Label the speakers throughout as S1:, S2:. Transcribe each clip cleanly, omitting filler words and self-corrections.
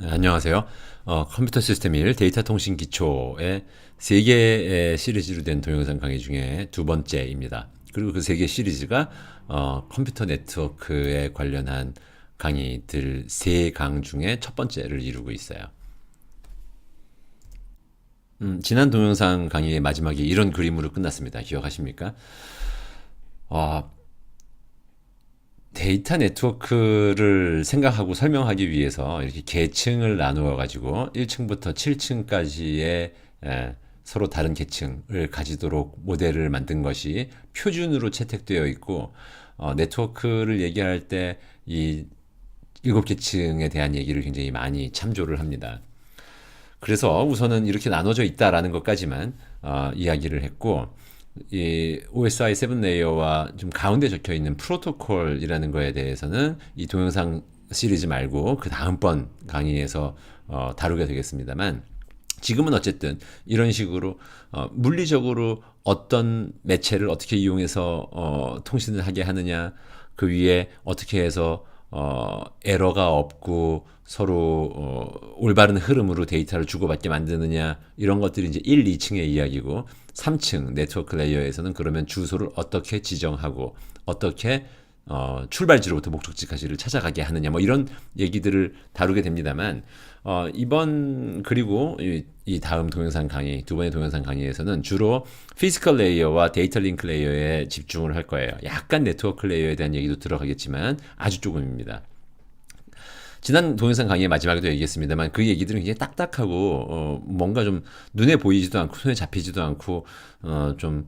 S1: 네, 안녕하세요. 컴퓨터 시스템 1 데이터 통신 기초의 3개의 시리즈로 된 동영상 강의 중에 두 번째입니다. 그리고 그 3개 시리즈가 컴퓨터 네트워크에 관련한 강의들 3강 중에 첫 번째를 이루고 있어요. 지난 동영상 강의의 마지막이 이런 그림으로 끝났습니다. 기억하십니까? 어, 데이터 네트워크를 생각하고 설명하기 위해서 이렇게 계층을 나누어 가지고 1층부터 7층까지의 서로 다른 계층을 가지도록 모델을 만든 것이 표준으로 채택되어 있고, 네트워크를 얘기할 때 이 7계층에 대한 얘기를 굉장히 많이 참조를 합니다. 그래서 우선은 이렇게 나눠져 있다라는 것까지만 이야기를 했고, 이 OSI 7 레이어와 좀 가운데 적혀 있는 프로토콜이라는 거에 대해서는 이 동영상 시리즈 말고 그 다음번 강의에서 다루게 되겠습니다만, 지금은 어쨌든 이런 식으로 물리적으로 어떤 매체를 어떻게 이용해서 통신을 하게 하느냐, 그 위에 어떻게 해서 에러가 없고 서로 올바른 흐름으로 데이터를 주고받게 만드느냐, 이런 것들이 이제 1, 2층의 이야기고, 3층 네트워크 레이어에서는 그러면 주소를 어떻게 지정하고 어떻게 출발지로부터 목적지까지를 찾아가게 하느냐, 뭐 이런 얘기들을 다루게 됩니다만, 이번 그리고 이 다음 동영상 강의, 두 번의 동영상 강의에서는 주로 피지컬 레이어와 데이터 링크 레이어에 집중을 할 거예요. 약간 네트워크 레이어에 대한 얘기도 들어가겠지만 아주 조금입니다. 지난 동영상 강의의 마지막에도 얘기했습니다만, 그 얘기들은 굉장히 딱딱하고 뭔가 좀 눈에 보이지도 않고 손에 잡히지도 않고 좀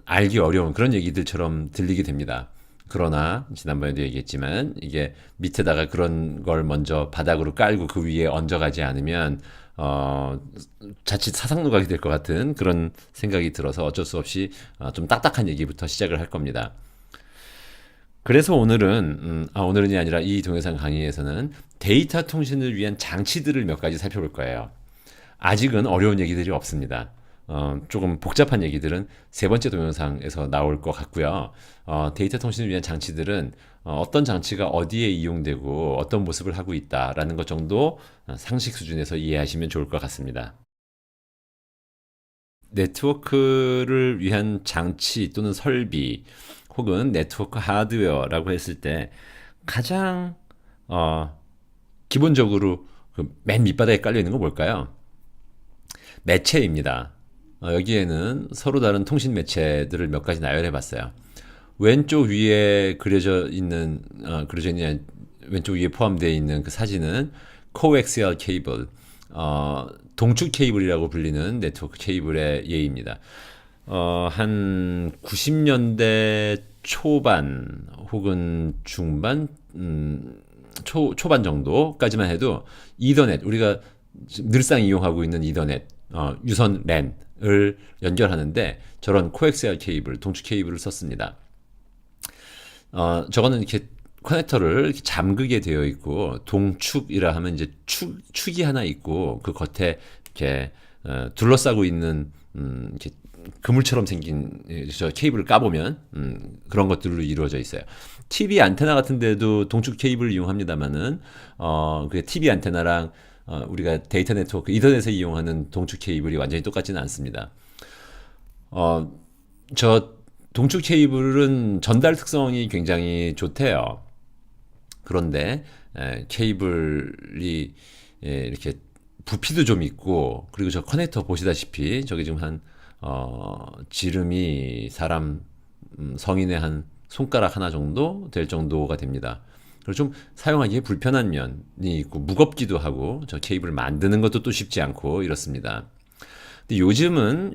S1: 알기 어려운 그런 얘기들처럼 들리게 됩니다. 그러나 지난번에도 얘기했지만, 이게 밑에다가 그런 걸 먼저 바닥으로 깔고 그 위에 얹어가지 않으면 자칫 사상누각이 될 것 같은 그런 생각이 들어서 어쩔 수 없이 좀 딱딱한 얘기부터 시작을 할 겁니다. 그래서 오늘은이 아니라 이 동영상 강의에서는 데이터 통신을 위한 장치들을 몇 가지 살펴볼 거예요. 아직은 어려운 얘기들이 없습니다. 조금 복잡한 얘기들은 세 번째 동영상에서 나올 것 같고요. 데이터 통신을 위한 장치들은 어떤 장치가 어디에 이용되고 어떤 모습을 하고 있다라는 것 정도 상식 수준에서 이해하시면 좋을 것 같습니다. 네트워크를 위한 장치 또는 설비 혹은 네트워크 하드웨어라고 했을 때 가장 기본적으로 그맨 밑바닥에 깔려 있는 건 뭘까요? 매체입니다. 여기에는 서로 다른 통신 매체들을 몇 가지 나열해 봤어요. 왼쪽 위에 왼쪽 위에 포함되어 있는 그 사진은 코엑시얼 케이블, 동축 케이블이라고 불리는 네트워크 케이블의 예입니다. 한 90년대 초반 혹은 중반, 초반 정도까지만 해도 이더넷, 우리가 늘상 이용하고 있는 이더넷, 유선 랜을 연결하는데 저런 코엑시얼 케이블, 동축 케이블을 썼습니다. 저거는 이렇게 커넥터를 이렇게 잠그게 되어 있고, 동축이라 하면 이제 축이 하나 있고 그 겉에 이렇게 둘러싸고 있는 이렇게 그물처럼 생긴 저 케이블을 까보면 그런 것들로 이루어져 있어요. TV 안테나 같은 데도 동축 케이블을 이용합니다만은 그 TV 안테나랑 우리가 데이터 네트워크 이더넷에 이용하는 동축 케이블이 완전히 똑같지는 않습니다. 저 동축 케이블은 전달 특성이 굉장히 좋대요. 그런데 케이블이 이렇게 부피도 좀 있고, 그리고 저 커넥터 보시다시피 저기 지금 한 지름이 사람 성인의 한 손가락 하나 정도 될 정도가 됩니다. 그리고 좀 사용하기에 불편한 면이 있고 무겁기도 하고, 저 케이블을 만드는 것도 또 쉽지 않고 이렇습니다. 근데 요즘은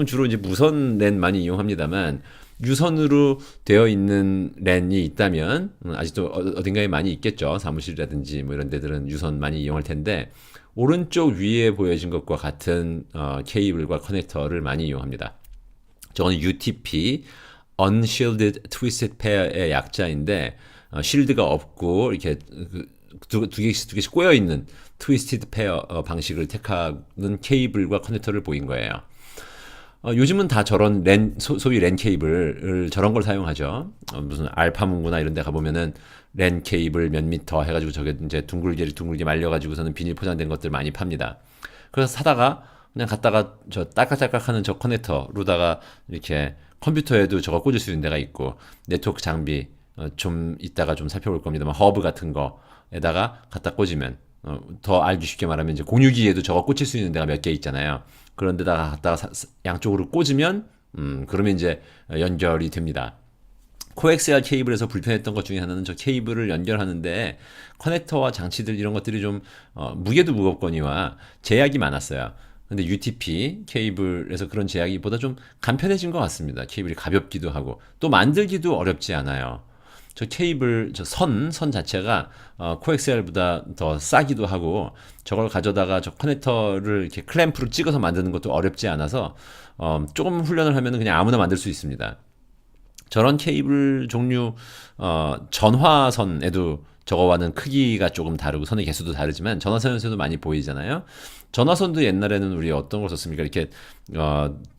S1: 주로 이제 무선 랜 많이 이용합니다만, 유선으로 되어 있는 랜이 있다면 아직도 어딘가에 많이 있겠죠. 사무실이라든지 뭐 이런 데들은 유선 많이 이용할 텐데, 오른쪽 위에 보여진 것과 같은 케이블과 커넥터를 많이 이용합니다. 저거는 UTP, Unshielded Twisted Pair의 약자인데, 쉴드가 없고 이렇게 두 개씩 꼬여 있는 트위스티드 페어 방식을 택하는 케이블과 커넥터를 보인 거예요. 요즘은 다 저런 소위 랜 케이블을 저런 걸 사용하죠. 무슨 알파문구나 이런 데 가보면은 랜 케이블 몇 미터 해가지고 저게 이제 둥글게 말려가지고서는 비닐 포장된 것들 많이 팝니다. 그래서 사다가 그냥 갖다가 저 딸깍딸깍 하는 저 커넥터로다가 이렇게 컴퓨터에도 저거 꽂을 수 있는 데가 있고, 네트워크 장비 좀 이따가 좀 살펴볼 겁니다만 허브 같은 거에다가 갖다 꽂으면, 더 알기 쉽게 말하면 이제 공유기에도 저거 꽂힐 수 있는 데가 몇 개 있잖아요. 그런 데다가 갖다가 양쪽으로 꽂으면 그러면 이제 연결이 됩니다. 코엑스알 케이블에서 불편했던 것 중에 하나는 저 케이블을 연결하는데 커넥터와 장치들 이런 것들이 좀 무게도 무겁거니와 제약이 많았어요. 근데 UTP 케이블에서 그런 제약이보다 좀 간편해진 것 같습니다. 케이블이 가볍기도 하고 또 만들기도 어렵지 않아요. 저 케이블, 선 자체가 코엑스알보다 더 싸기도 하고 저걸 가져다가 저 커넥터를 이렇게 클램프로 찍어서 만드는 것도 어렵지 않아서 조금 훈련을 하면 그냥 아무나 만들 수 있습니다. 저런 케이블 종류 전화선에도 저거와는 크기가 조금 다르고 선의 개수도 다르지만 전화선에서도 많이 보이잖아요. 전화선도 옛날에는 우리 어떤 걸 썼습니까? 이렇게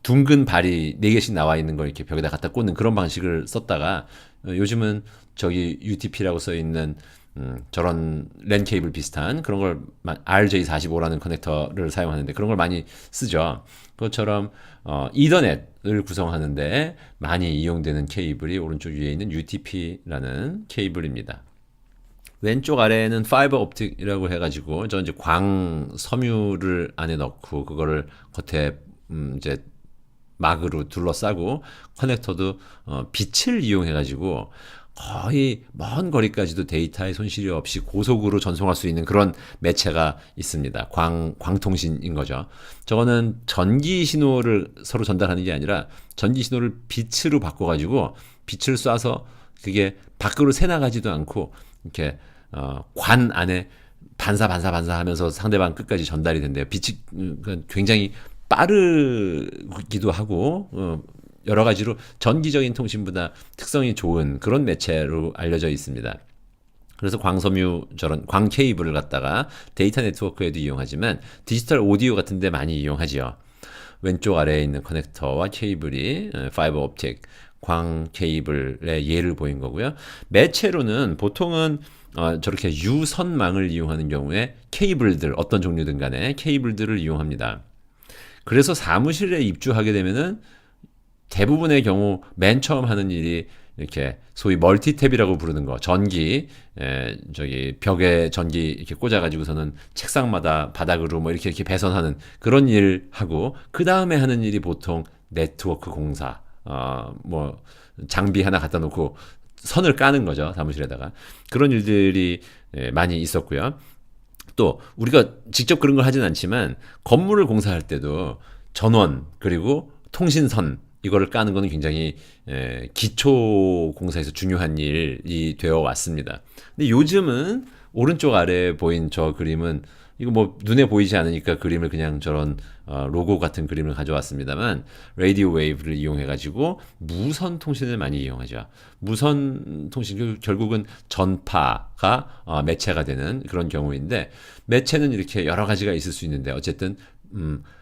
S1: 둥근 발이 4개씩 나와 있는 걸 이렇게 벽에다 갖다 꽂는 그런 방식을 썼다가 요즘은 저기 UTP라고 써 있는 저런 랜 케이블 비슷한 그런 걸 RJ45라는 커넥터를 사용하는데 그런 걸 많이 쓰죠. 그것처럼 이더넷을 구성하는데 많이 이용되는 케이블이 오른쪽 위에 있는 UTP라는 케이블입니다. 왼쪽 아래에는 파이버 옵틱이라고 해가지고 저 이제 광 섬유를 안에 넣고 그거를 겉에 이제 막으로 둘러싸고 커넥터도 빛을 이용해가지고 거의 먼 거리까지도 데이터의 손실이 없이 고속으로 전송할 수 있는 그런 매체가 있습니다. 광통신인 거죠. 저거는 전기 신호를 서로 전달하는 게 아니라 전기 신호를 빛으로 바꿔가지고 빛을 쏴서 그게 밖으로 새나가지도 않고 이렇게 관 안에 반사 하면서 상대방 끝까지 전달이 된대요. 빛이 굉장히 빠르기도 하고 여러 가지로 전기적인 통신보다 특성이 좋은 그런 매체로 알려져 있습니다. 그래서 광섬유 저런 광 케이블을 갖다가 데이터 네트워크에도 이용하지만 디지털 오디오 같은 데 많이 이용하지요. 왼쪽 아래에 있는 커넥터와 케이블이 파이버 옵틱 광 케이블의 예를 보인 거고요. 매체로는 보통은 저렇게 유선망을 이용하는 경우에 케이블들 어떤 종류든 간에 케이블들을 이용합니다. 그래서 사무실에 입주하게 되면은 대부분의 경우 맨 처음 하는 일이 이렇게 소위 멀티탭이라고 부르는 거 저기 벽에 전기 이렇게 꽂아가지고서는 책상마다 바닥으로 뭐 이렇게 배선하는 그런 일 하고 그 다음에 하는 일이 보통 네트워크 공사 뭐 장비 하나 갖다 놓고 선을 까는 거죠 사무실에다가 그런 일들이 많이 있었고요. 또 우리가 직접 그런 걸 하진 않지만 건물을 공사할 때도 전원 그리고 통신선 이거를 까는 거는 굉장히 기초 공사에서 중요한 일이 되어 왔습니다. 근데 요즘은 오른쪽 아래에 보인 저 그림은 이거 뭐 눈에 보이지 않으니까 그림을 그냥 저런 로고 같은 그림을 가져왔습니다만 라디오 웨이브를 이용해 가지고 무선 통신을 많이 이용하죠. 무선 통신 결국은 전파가 매체가 되는 그런 경우인데 매체는 이렇게 여러 가지가 있을 수 있는데 어쨌든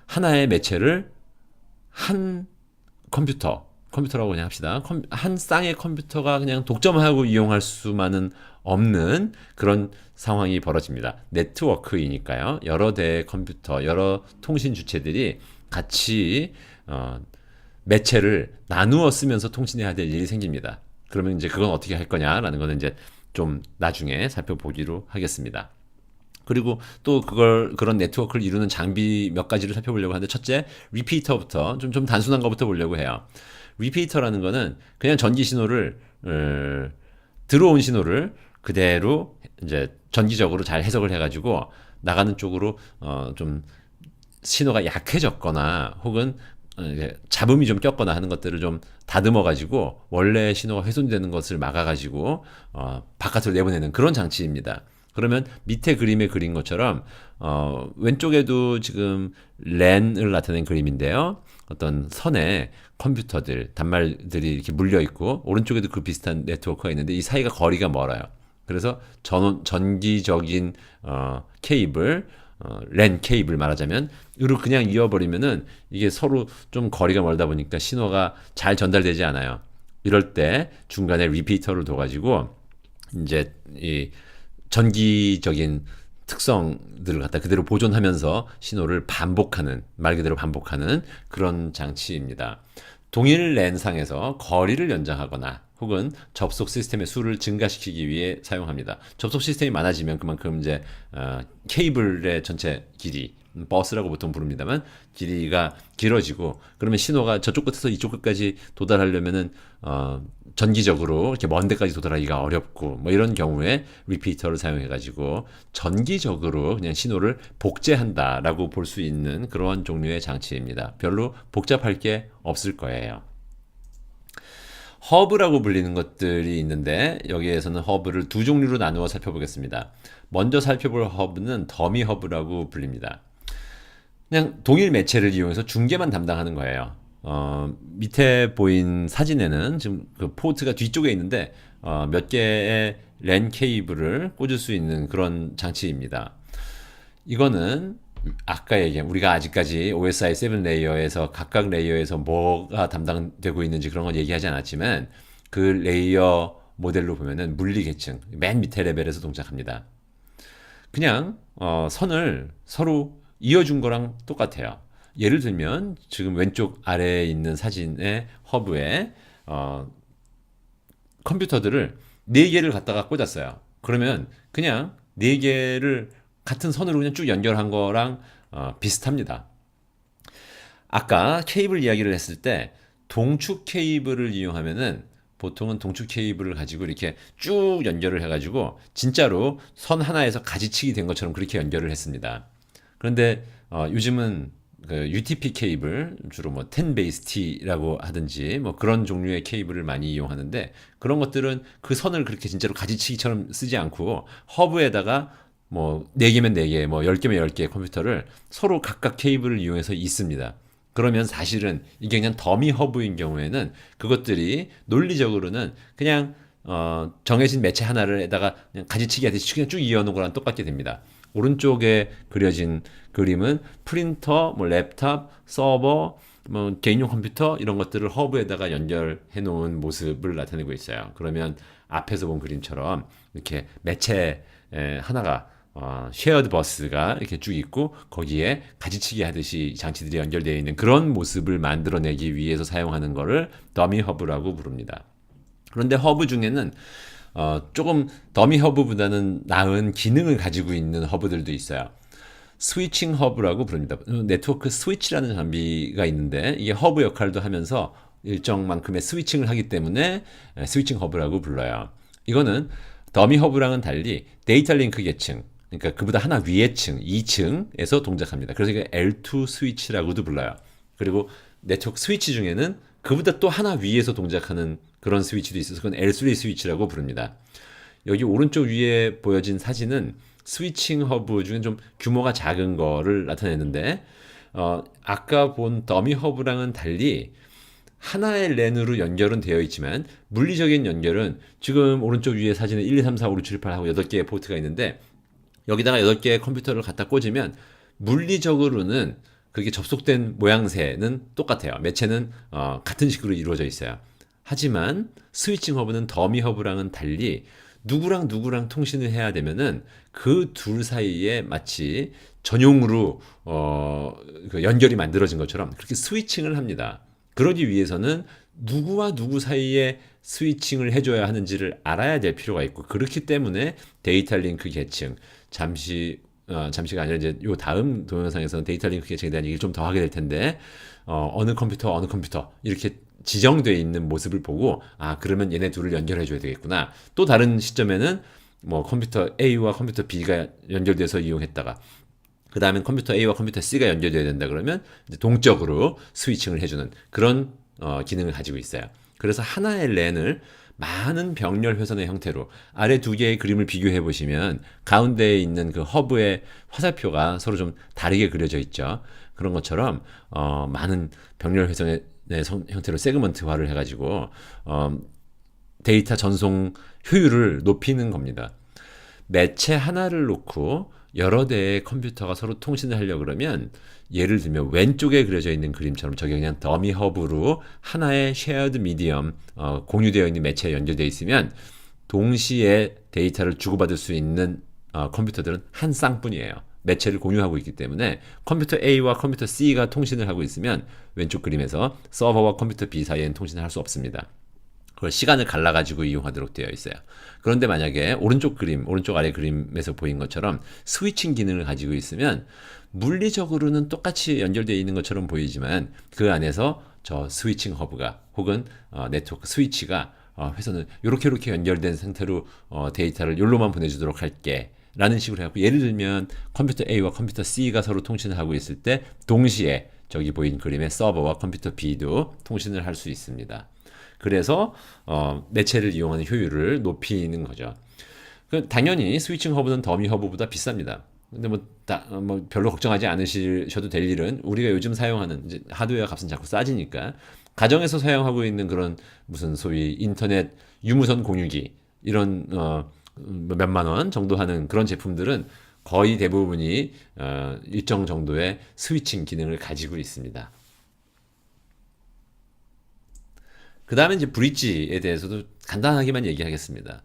S1: 하나의 매체를 한 컴퓨터라고 그냥 합시다. 한 쌍의 컴퓨터가 그냥 독점하고 이용할 수만은 없는 그런 상황이 벌어집니다. 네트워크이니까요. 여러 대의 컴퓨터, 여러 통신 주체들이 같이 매체를 나누어 쓰면서 통신해야 될 일이 생깁니다. 그러면 이제 그건 어떻게 할 거냐라는 거는 이제 좀 나중에 살펴보기로 하겠습니다. 그리고 또 그런 네트워크를 이루는 장비 몇 가지를 살펴보려고 하는데 첫째, 리피터부터 좀 단순한 것부터 보려고 해요. 리피터라는 거는 그냥 전기 신호를 들어온 신호를 그대로 이제 전기적으로 잘 해석을 해가지고 나가는 쪽으로 좀 신호가 약해졌거나 혹은 잡음이 좀 꼈거나 하는 것들을 좀 다듬어 가지고 원래 신호가 훼손되는 것을 막아 가지고 바깥으로 내보내는 그런 장치입니다. 그러면 밑에 그림에 그린 것처럼 왼쪽에도 지금 랜을 나타낸 그림인데요. 어떤 선에 컴퓨터들, 단말들이 이렇게 물려 있고 오른쪽에도 그 비슷한 네트워크가 있는데 이 사이가 거리가 멀어요. 그래서 전기적인 케이블 랜 케이블 말하자면 으로 그냥 이어버리면은 이게 서로 좀 거리가 멀다 보니까 신호가 잘 전달되지 않아요. 이럴 때 중간에 리피터를 둬가지고 이제 이 전기적인 특성들을 갖다 그대로 보존하면서 신호를 반복하는, 말 그대로 반복하는 그런 장치입니다. 동일 랜상에서 거리를 연장하거나 혹은 접속 시스템의 수를 증가시키기 위해 사용합니다. 접속 시스템이 많아지면 그만큼 이제 케이블의 전체 길이, 버스라고 보통 부릅니다만 길이가 길어지고, 그러면 신호가 저쪽 끝에서 이쪽 끝까지 도달하려면은 전기적으로 이렇게 먼 데까지 도달하기가 어렵고 뭐 이런 경우에 리피터를 사용해 가지고 전기적으로 그냥 신호를 복제한다라고 볼 수 있는 그러한 종류의 장치입니다. 별로 복잡할 게 없을 거예요. 허브라고 불리는 것들이 있는데 여기에서는 허브를 두 종류로 나누어 살펴보겠습니다. 먼저 살펴볼 허브는 더미 허브라고 불립니다. 그냥 동일 매체를 이용해서 중계만 담당하는 거예요. 밑에 보인 사진에는 지금 그 포트가 뒤쪽에 있는데 몇 개의 랜 케이블을 꽂을 수 있는 그런 장치입니다. 이거는 아까 얘기한 우리가 아직까지 OSI 7 레이어에서 각각 레이어에서 뭐가 담당되고 있는지 그런 건 얘기하지 않았지만 그 레이어 모델로 보면은 물리 계층 맨 밑에 레벨에서 동작합니다. 그냥 선을 서로 이어준 거랑 똑같아요. 예를 들면 지금 왼쪽 아래에 있는 사진의 허브에 컴퓨터들을 4개를 갖다가 꽂았어요. 그러면 그냥 4개를 같은 선으로 그냥 쭉 연결한 거랑 비슷합니다. 아까 케이블 이야기를 했을 때 동축 케이블을 이용하면은 보통은 동축 케이블을 가지고 이렇게 쭉 연결을 해가지고 진짜로 선 하나에서 가지치기 된 것처럼 그렇게 연결을 했습니다. 그런데 요즘은 그 UTP 케이블 주로 뭐 10 베이스 T라고 하든지 뭐 그런 종류의 케이블을 많이 이용하는데 그런 것들은 그 선을 그렇게 진짜로 가지치기처럼 쓰지 않고 허브에다가 뭐 4개면 4개, 뭐 10개면 10개의 컴퓨터를 서로 각각 케이블을 이용해서 있습니다. 그러면 사실은 이게 그냥 더미 허브인 경우에는 그것들이 논리적으로는 그냥 정해진 매체 하나를에다가 그냥 가지치기 하듯이 그냥 쭉 이어놓은 거랑 똑같게 됩니다. 오른쪽에 그려진 그림은 프린터, 뭐 랩탑, 서버, 뭐 개인용 컴퓨터 이런 것들을 허브에다가 연결해 놓은 모습을 나타내고 있어요. 그러면 앞에서 본 그림처럼 이렇게 매체 하나가 쉐어드 버스가 이렇게 쭉 있고 거기에 가지치기 하듯이 장치들이 연결되어 있는 그런 모습을 만들어내기 위해서 사용하는 것을 더미 허브라고 부릅니다. 그런데 허브 중에는 조금 더미 허브보다는 나은 기능을 가지고 있는 허브들도 있어요. 스위칭 허브라고 부릅니다. 네트워크 스위치라는 장비가 있는데 이게 허브 역할도 하면서 일정만큼의 스위칭을 하기 때문에 스위칭 허브라고 불러요. 이거는 더미 허브랑은 달리 데이터 링크 계층, 그러니까 그보다 하나 위의 층, 2층에서 동작합니다. 그래서 이게 L2 스위치라고도 불러요. 그리고 네트워크 스위치 중에는 그보다 또 하나 위에서 동작하는 그런 스위치도 있어서 그건 L3 스위치라고 부릅니다. 여기 오른쪽 위에 보여진 사진은 스위칭 허브 중에 좀 규모가 작은 거를 나타내는데 아까 본 더미 허브랑은 달리 하나의 랜으로 연결은 되어 있지만 물리적인 연결은 지금 오른쪽 위에 사진에 1, 2, 3, 4, 5, 6, 7, 8 하고 8개의 포트가 있는데 여기다가 8개의 컴퓨터를 갖다 꽂으면 물리적으로는 그게 접속된 모양새는 똑같아요. 매체는 같은 식으로 이루어져 있어요. 하지만 스위칭 허브는 더미 허브랑은 달리 누구랑 누구랑 통신을 해야 되면은 그 둘 사이에 마치 전용으로 그 연결이 만들어진 것처럼 그렇게 스위칭을 합니다. 그러기 위해서는 누구와 누구 사이에 스위칭을 해줘야 하는지를 알아야 될 필요가 있고 그렇기 때문에 데이터 링크 계층 잠시가 아니라 이제 요 다음 동영상에서는 데이터 링크 계층에 대한 얘기를 좀 더 하게 될 텐데 어느 컴퓨터 이렇게 지정되어 있는 모습을 보고 그러면 얘네 둘을 연결해 줘야 되겠구나. 또 다른 시점에는 뭐 컴퓨터 A와 컴퓨터 B가 연결돼서 이용했다가 그 다음엔 컴퓨터 A와 컴퓨터 C가 연결돼야 된다 그러면 이제 동적으로 스위칭을 해주는 그런 기능을 가지고 있어요. 그래서 하나의 랜을 많은 병렬 회선의 형태로 아래 두 개의 그림을 비교해 보시면 가운데에 있는 그 허브의 화살표가 서로 좀 다르게 그려져 있죠. 그런 것처럼 많은 병렬 회선의 형태로 세그먼트화를 해가지고 데이터 전송 효율을 높이는 겁니다. 매체 하나를 놓고 여러 대의 컴퓨터가 서로 통신을 하려고 그러면 예를 들면 왼쪽에 그려져 있는 그림처럼 저게 그냥 더미 허브로 하나의 쉐어드 미디엄 공유되어 있는 매체에 연결되어 있으면 동시에 데이터를 주고받을 수 있는 컴퓨터들은 한 쌍뿐이에요. 매체를 공유하고 있기 때문에 컴퓨터 A와 컴퓨터 C가 통신을 하고 있으면 왼쪽 그림에서 서버와 컴퓨터 B 사이에는 통신을 할 수 없습니다. 그걸 시간을 갈라가지고 이용하도록 되어 있어요. 그런데 만약에 오른쪽 그림, 오른쪽 아래 그림에서 보인 것처럼 스위칭 기능을 가지고 있으면 물리적으로는 똑같이 연결되어 있는 것처럼 보이지만 그 안에서 저 스위칭 허브가 혹은 네트워크 스위치가 회선을 이렇게 연결된 상태로 데이터를 여기로만 보내주도록 할게 라는 식으로 해갖고 예를 들면 컴퓨터 A와 컴퓨터 C가 서로 통신을 하고 있을 때 동시에 저기 보인 그림의 서버와 컴퓨터 B도 통신을 할 수 있습니다. 그래서 매체를 이용하는 효율을 높이는 거죠. 당연히 스위칭 허브는 더미 허브보다 비쌉니다. 근데 뭐 별로 걱정하지 않으셔도 될 일은 우리가 요즘 사용하는 이제 하드웨어 값은 자꾸 싸지니까 가정에서 사용하고 있는 그런 무슨 소위 인터넷 유무선 공유기 이런 몇만 원 정도 하는 그런 제품들은 거의 대부분이 일정 정도의 스위칭 기능을 가지고 있습니다. 그 다음에 이제 브릿지에 대해서도 간단하게만 얘기하겠습니다.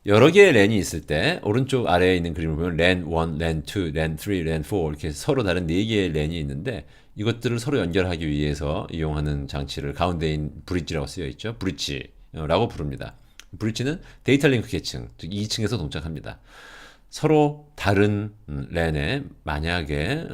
S1: 여러 개의 랜이 있을 때 오른쪽 아래에 있는 그림을 보면 랜 1, 랜 2, 랜 3, 랜 4 이렇게 서로 다른 4개의 랜이 있는데 이것들을 서로 연결하기 위해서 이용하는 장치를 가운데인 브릿지라고 쓰여 있죠. 브릿지라고 부릅니다. 브릿지는 데이터 링크 계층, 즉 2층에서 동작합니다. 서로 다른 랜에 만약에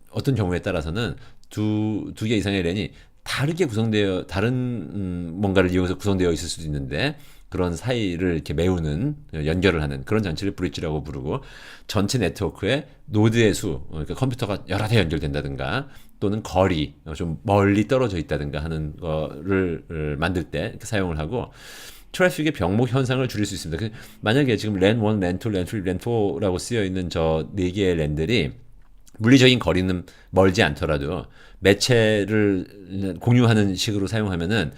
S1: 어떤 경우에 따라서는 두 개 이상의 랜이 다르게 구성되어 다른 뭔가를 이용해서 구성되어 있을 수도 있는데 그런 사이를 이렇게 메우는 연결을 하는 그런 장치를 브릿지라고 부르고 전체 네트워크의 노드의 수 그러니까 컴퓨터가 여러 대 연결된다든가 또는 거리 좀 멀리 떨어져 있다든가 하는 거를 만들 때 사용을 하고 트래픽의 병목 현상을 줄일 수 있습니다. 만약에 지금 랜 1, 랜 2, 랜 3, 랜 4라고 쓰여 있는 저 4개의 랜들이 물리적인 거리는 멀지 않더라도 매체를 공유하는 식으로 사용하면은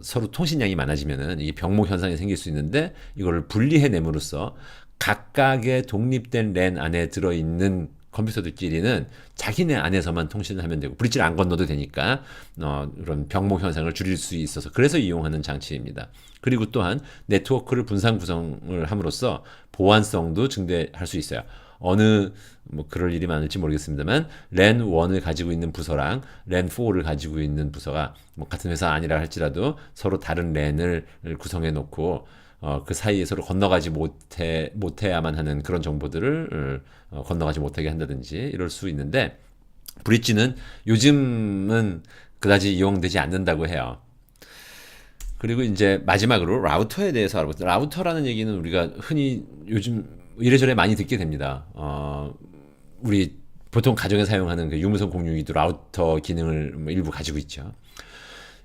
S1: 서로 통신량이 많아지면은 이게 병목 현상이 생길 수 있는데 이거를 분리해냄으로써 각각의 독립된 랜 안에 들어있는 컴퓨터들끼리는 자기네 안에서만 통신을 하면 되고 브릿지를 안 건너도 되니까 이런 병목 현상을 줄일 수 있어서 그래서 이용하는 장치입니다. 그리고 또한 네트워크를 분산 구성을 함으로써 보안성도 증대할 수 있어요. 어느 뭐 그럴 일이 많을지 모르겠습니다만 랜 1을 가지고 있는 부서랑 랜 4를 가지고 있는 부서가 뭐 같은 회사 아니라 할지라도 서로 다른 랜을 구성해 놓고 그 사이에 서로 건너가지 못해야만 하는 그런 정보들을 건너가지 못하게 한다든지 이럴 수 있는데 브릿지는 요즘은 그다지 이용되지 않는다고 해요. 그리고 이제 마지막으로 라우터에 대해서 알아보겠습니다. 라우터라는 얘기는 우리가 흔히 요즘 이래저래 많이 듣게 됩니다. 우리 보통 가정에 사용하는 그 유무선 공유기도 라우터 기능을 뭐 일부 가지고 있죠.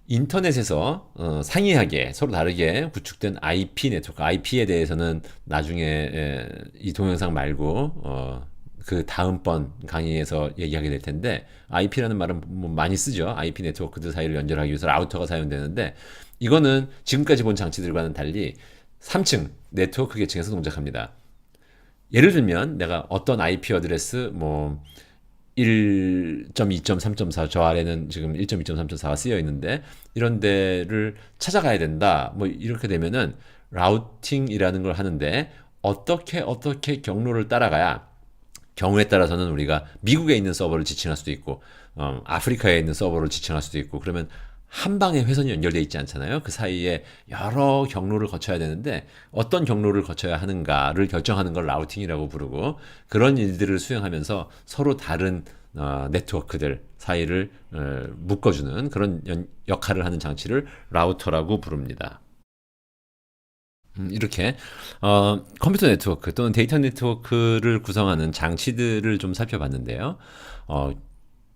S1: 인터넷에서 상이하게 서로 다르게 구축된 IP 네트워크, IP에 대해서는 나중에 이 동영상 말고 그 다음번 강의에서 얘기하게 될 텐데 IP라는 말은 뭐 많이 쓰죠. IP 네트워크들 사이를 연결하기 위해서 라우터가 사용되는데 이거는 지금까지 본 장치들과는 달리 3층 네트워크 계층에서 동작합니다. 예를 들면 내가 어떤 IP 어드레스 뭐 1.2.3.4 저 아래는 지금 1.2.3.4가 쓰여 있는데 이런 데를 찾아가야 된다. 뭐 이렇게 되면은 라우팅이라는 걸 하는데 어떻게 경로를 따라가야 경우에 따라서는 우리가 미국에 있는 서버를 지칭할 수도 있고 아프리카에 있는 서버를 지칭할 수도 있고 그러면 한 방에 회선이 연결되어 있지 않잖아요. 그 사이에 여러 경로를 거쳐야 되는데 어떤 경로를 거쳐야 하는가를 결정하는 걸 라우팅이라고 부르고 그런 일들을 수행하면서 서로 다른 네트워크들 사이를 묶어주는 그런 역할을 하는 장치를 라우터라고 부릅니다. 이렇게 컴퓨터 네트워크 또는 데이터 네트워크를 구성하는 장치들을 좀 살펴봤는데요.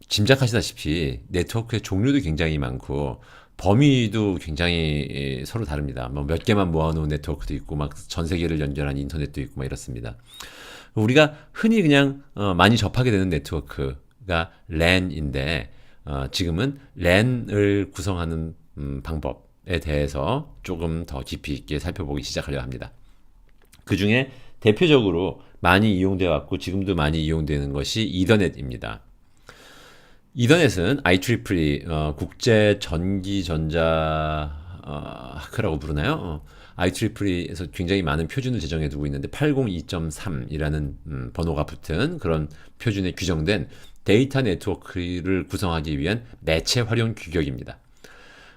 S1: 짐작하시다시피 네트워크의 종류도 굉장히 많고 범위도 굉장히 서로 다릅니다. 뭐 몇 개만 모아놓은 네트워크도 있고 막 전 세계를 연결한 인터넷도 있고 막 이렇습니다. 우리가 흔히 그냥 많이 접하게 되는 네트워크가 랜인데 지금은 랜을 구성하는 방법에 대해서 조금 더 깊이 있게 살펴보기 시작하려 합니다. 그 중에 대표적으로 많이 이용되어 왔고 지금도 많이 이용되는 것이 이더넷입니다. 이더넷은 IEEE 국제 전기 전자 학회라고 부르나요? IEEE에서 굉장히 많은 표준을 제정해 두고 있는데 802.3이라는 번호가 붙은 그런 표준에 규정된 데이터 네트워크를 구성하기 위한 매체 활용 규격입니다.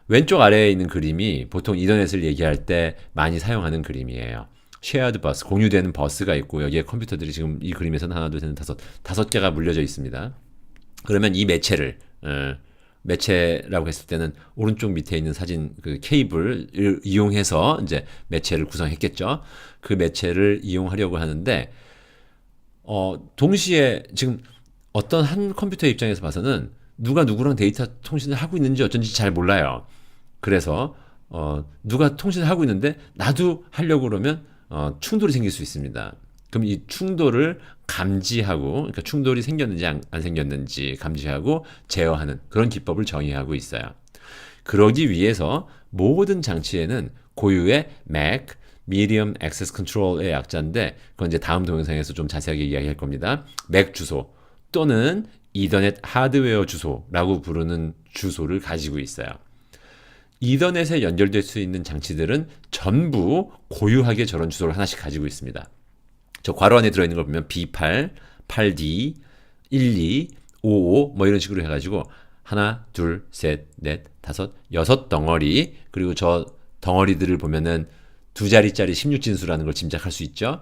S1: 왼쪽 아래에 있는 그림이 보통 이더넷을 얘기할 때 많이 사용하는 그림이에요. 쉐어드 버스, 공유되는 버스가 있고 여기에 컴퓨터들이 지금 이 그림에서는 하나, 둘, 셋, 넷, 다섯 개가 물려져 있습니다. 그러면 이 매체를 매체라고 했을 때는 오른쪽 밑에 있는 사진 그 케이블을 이용해서 이제 매체를 구성했겠죠. 그 매체를 이용하려고 하는데 동시에 지금 어떤 한 컴퓨터 입장에서 봐서는 누가 누구랑 데이터 통신을 하고 있는지 어쩐지 잘 몰라요. 그래서 누가 통신을 하고 있는데 나도 하려고 그러면 충돌이 생길 수 있습니다. 그럼 이 충돌을 감지하고, 그러니까 충돌이 생겼는지 안 생겼는지 감지하고 제어하는 그런 기법을 정의하고 있어요. 그러기 위해서 모든 장치에는 고유의 MAC, Medium Access Control의 약자인데 그건 이제 다음 동영상에서 좀 자세하게 이야기할 겁니다. MAC 주소 또는 이더넷 하드웨어 주소라고 부르는 주소를 가지고 있어요. 이더넷에 연결될 수 있는 장치들은 전부 고유하게 저런 주소를 하나씩 가지고 있습니다. 저 괄호 안에 들어있는 걸 보면 B8, 8D, 12, 55 뭐 이런 식으로 해가지고 하나, 둘, 셋, 넷, 다섯, 여섯 덩어리, 그리고 저 덩어리들을 보면은 두 자리짜리 16진수라는 걸 짐작할 수 있죠.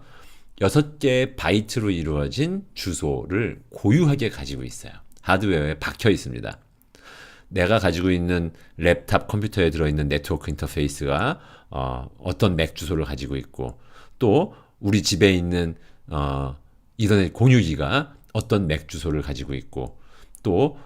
S1: 6개의 바이트로 이루어진 주소를 고유하게 가지고 있어요. 하드웨어에 박혀 있습니다. 내가 가지고 있는 랩탑 컴퓨터에 들어있는 네트워크 인터페이스가 어떤 맥 주소를 가지고 있고, 또 우리 집에 있는 이더넷 공유기가 어떤 맥 주소를 가지고 있고, 또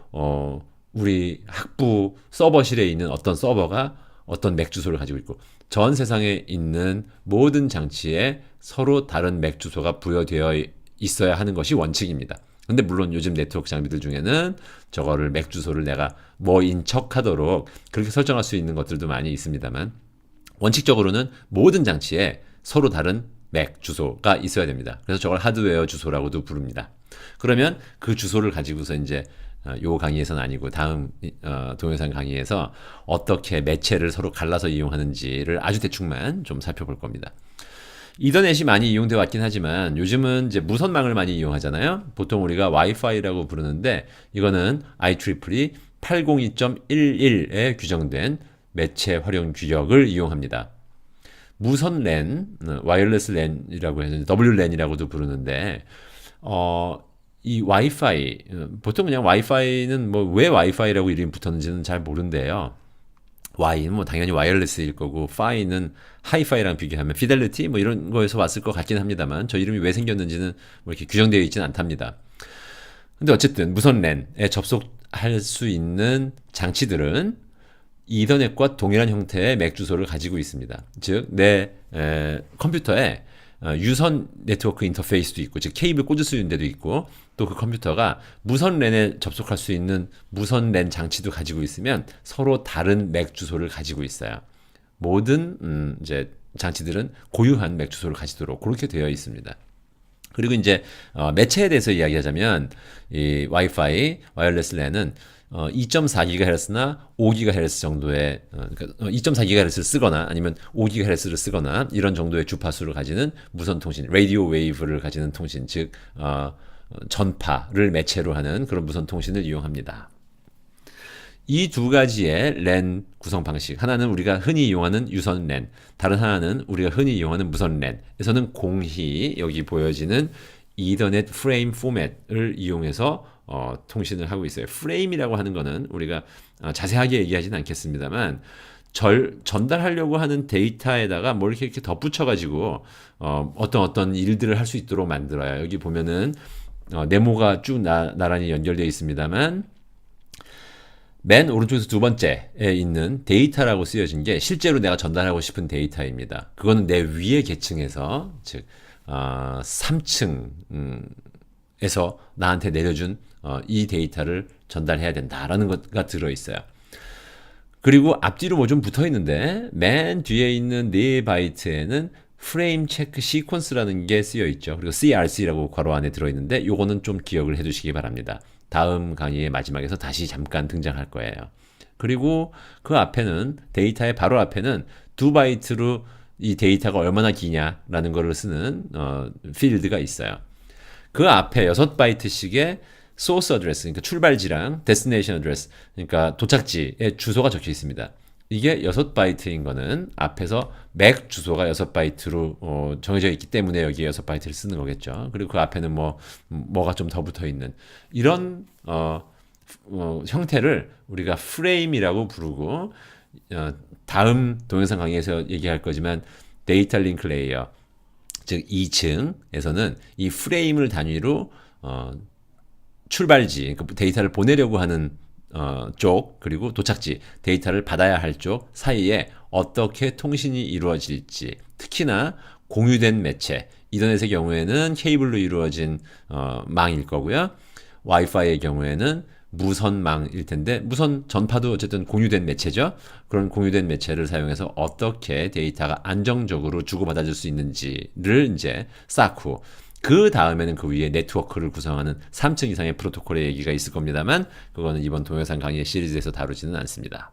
S1: 우리 학부 서버실에 있는 어떤 서버가 어떤 맥 주소를 가지고 있고, 전 세상에 있는 모든 장치에 서로 다른 맥 주소가 부여되어 있어야 하는 것이 원칙입니다. 근데 물론 요즘 네트워크 장비들 중에는 저거를 맥 주소를 내가 뭐인 척 하도록 그렇게 설정할 수 있는 것들도 많이 있습니다만, 원칙적으로는 모든 장치에 서로 다른 맥 주소가 있어야 됩니다. 그래서 저걸 하드웨어 주소라고도 부릅니다. 그러면 그 주소를 가지고서 이제 요 강의에서는 아니고 다음 동영상 강의에서 어떻게 매체를 서로 갈라서 이용하는지를 아주 대충만 좀 살펴볼 겁니다. 이더넷이 많이 이용되어 왔긴 하지만 요즘은 이제 무선망을 많이 이용하잖아요. 보통 우리가 와이파이라고 부르는데 이거는 IEEE 802.11에 규정된 매체 활용 규격을 이용합니다. 무선 랜, 와이어리스 랜이라고 해서 WLAN이라고도 부르는데 이 와이파이, 보통 그냥 와이파이는 뭐 왜 와이파이라고 이름이 붙었는지는 잘 모른대요. Y는 뭐 당연히 와이어리스일 거고, 파이는 하이파이랑 비교하면 피델리티 뭐 이런 거에서 왔을 것 같긴 합니다만 저 이름이 왜 생겼는지는 뭐 이렇게 규정되어 있지는 않답니다. 근데 어쨌든 무선 랜에 접속할 수 있는 장치들은 이더넷과 동일한 형태의 맥 주소를 가지고 있습니다. 즉, 내 컴퓨터에 유선 네트워크 인터페이스도 있고, 즉 케이블 꽂을 수 있는 데도 있고, 또 그 컴퓨터가 무선 랜에 접속할 수 있는 무선 랜 장치도 가지고 있으면 서로 다른 맥 주소를 가지고 있어요. 모든 이제 장치들은 고유한 맥 주소를 가지도록 그렇게 되어 있습니다. 그리고 이제 매체에 대해서 이야기하자면 이 와이파이, 와이어리스 랜은 2.4GHz나 5GHz 정도의 그러니까 2.4GHz를 쓰거나 아니면 5GHz를 쓰거나 이런 정도의 주파수를 가지는 무선 통신, 라디오 웨이브를 가지는 통신, 즉 전파를 매체로 하는 그런 무선 통신을 이용합니다. 이 두 가지의 랜 구성 방식, 하나는 우리가 흔히 이용하는 유선 랜, 다른 하나는 우리가 흔히 이용하는 무선 랜에서는 공히 여기 보여지는 이더넷 프레임 포맷을 이용해서 통신을 하고 있어요. 프레임이라고 하는 거는 우리가 자세하게 얘기하지는 않겠습니다만 전달하려고 하는 데이터에다가 뭘 이렇게 덧붙여가지고 어떤 일들을 할 수 있도록 만들어요. 여기 보면은 네모가 쭉 나란히 연결되어 있습니다만 맨 오른쪽에서 두 번째에 있는 데이터라고 쓰여진 게 실제로 내가 전달하고 싶은 데이터입니다. 그거는 내 위의 계층에서, 즉 3층에서 나한테 내려준 이 데이터를 전달해야 된다라는 것가 들어있어요. 그리고 앞뒤로 뭐 좀 붙어 있는데 맨 뒤에 있는 4바이트에는 프레임 체크 시퀀스라는 게 쓰여 있죠. 그리고 CRC라고 괄호 안에 들어있는데 요거는 좀 기억을 해두시기 바랍니다. 다음 강의의 마지막에서 다시 잠깐 등장할 거예요. 그리고 그 앞에는 데이터의 바로 앞에는 2바이트로 이 데이터가 얼마나 기냐라는 거를 쓰는 필드가 있어요. 그 앞에 6바이트씩의 소스 어드레스, 그러니까 출발지랑 데스티네이션 어드레스, 그러니까 도착지의 주소가 적혀 있습니다. 이게 6바이트인 거는 앞에서 맥 주소가 6바이트로 정해져 있기 때문에 여기에 6바이트를 쓰는 거겠죠. 그리고 그 앞에는 뭐가 좀 더 붙어 있는 이런 형태를 우리가 프레임이라고 부르고, 다음 동영상 강의에서 얘기할 거지만 데이터 링크 레이어, 즉 2층에서는 이 프레임을 단위로 출발지, 그러니까 데이터를 보내려고 하는 쪽, 그리고 도착지, 데이터를 받아야 할 쪽 사이에 어떻게 통신이 이루어질지, 특히나 공유된 매체, 이더넷의 경우에는 케이블로 이루어진 망일 거고요. 와이파이의 경우에는 무선망일 텐데, 무선 전파도 어쨌든 공유된 매체죠. 그런 공유된 매체를 사용해서 어떻게 데이터가 안정적으로 주고받아줄 수 있는지를 이제 쌓고, 그 다음에는 그 위에 네트워크를 구성하는 3층 이상의 프로토콜의 얘기가 있을 겁니다만, 그거는 이번 동영상 강의 시리즈에서 다루지는 않습니다.